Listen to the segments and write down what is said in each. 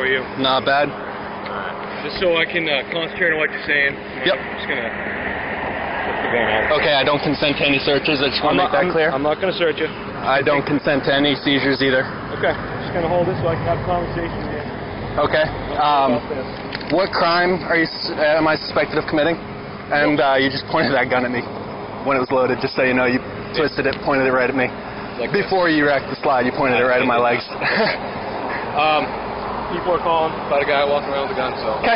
How are you? Not bad. Just so I can concentrate on what you're saying. Yep. I'm just gonna put the gun out. Okay, I don't consent to any searches. I just want to make that clear. I'm not gonna search you. I don't consent to any seizures either. Okay. Just gonna hold this so I can have a conversation here. Okay. What crime am I suspected of committing? And you just pointed that gun at me when it was loaded, just so you know. You twisted it, pointed it right at me. Like Before you wrecked the slide, you pointed it right at my legs. People are calling about a guy walking around with a gun, so... Okay.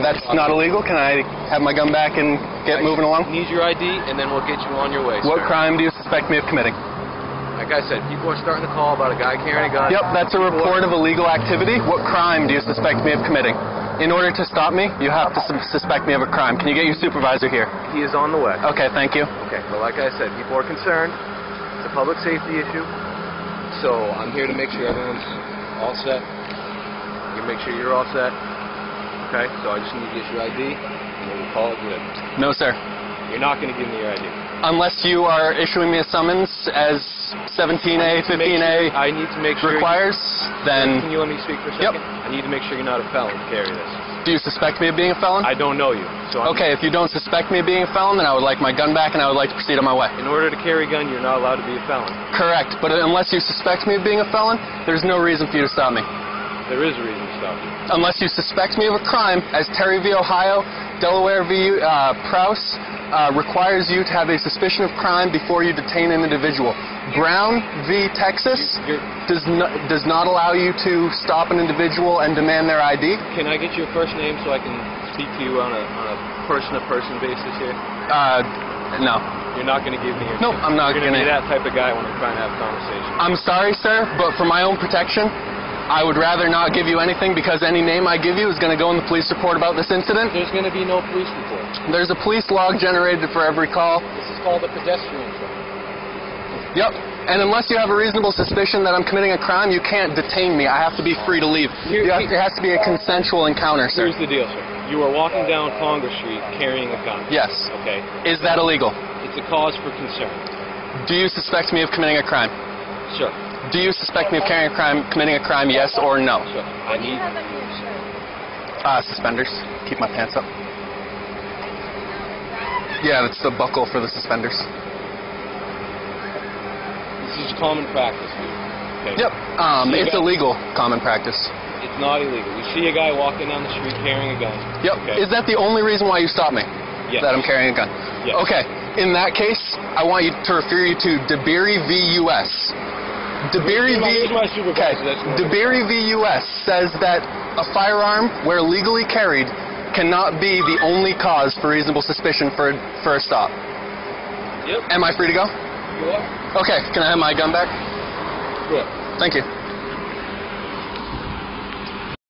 That's not illegal. Can I have my gun back and get moving along? Need your ID, and then we'll get you on your way, What sir. crime do you suspect me of committing? Like I said, people are starting to call about a guy carrying a gun. Yep, that's a report of illegal activity. What crime do you suspect me of committing? In order to stop me, you have to suspect me of a crime. Can you get your supervisor here? He is on the way. Okay, thank you. Okay, but like I said, people are concerned. It's a public safety issue. So I'm here to make sure everyone's all set. You make sure you're all set. Okay, so I just need to get your ID, and then we'll call it good. No, sir. You're not going to give me your ID. Unless you are issuing me a summons as 17A, 15A I need to make sure requires, then... Can you let me speak for a second? Yep. I need to make sure you're not a felon to carry this. Do you suspect me of being a felon? I don't know you. So Okay, if you don't suspect me of being a felon, then I would like my gun back and I would like to proceed on my way. In order to carry a gun, you're not allowed to be a felon. Correct, but unless you suspect me of being a felon, there's no reason for you to stop me. There is a reason to stop you. Unless you suspect me of a crime, as Terry v. Ohio, Delaware v. Prowse, requires you to have a suspicion of crime before you detain an individual. Brown v. Texas does not allow you to stop an individual and demand their ID. Can I get your first name so I can speak to you on a person-to-person basis here? No. You're not going to give me your... Nope, I'm not going to going be that type of guy when I'm trying to have a conversation. I'm sorry, sir, but for my own protection, I would rather not give you anything because any name I give you is going to go in the police report about this incident. There's going to be no police report. There's a police log generated for every call. This is called a pedestrian trip. Yep. And unless you have a reasonable suspicion that I'm committing a crime, you can't detain me. I have to be free to leave. It has to be a consensual encounter, sir. Here's the deal, sir. You are walking down Congress Street carrying a gun. Yes. Okay. Is that illegal? It's a cause for concern. Do you suspect me of committing a crime? Sure. Do you suspect me of committing a crime, yes or no? Sure. I need... Suspenders. Keep my pants up. Yeah, that's the buckle for the suspenders. This is common practice, dude. Okay. Yep. It's illegal common practice. It's not illegal. You see a guy walking down the street carrying a gun. Yep. Okay. Is that the only reason why you stop me? Yes. That I'm carrying a gun? Yes. Okay. In that case, I want you to refer you to DeBerry v. U.S. DeBerry v. U.S. says that a firearm, where legally carried, cannot be the only cause for reasonable suspicion for a stop. Yep. Am I free to go? You are. Okay. Can I have my gun back? Good. Thank you.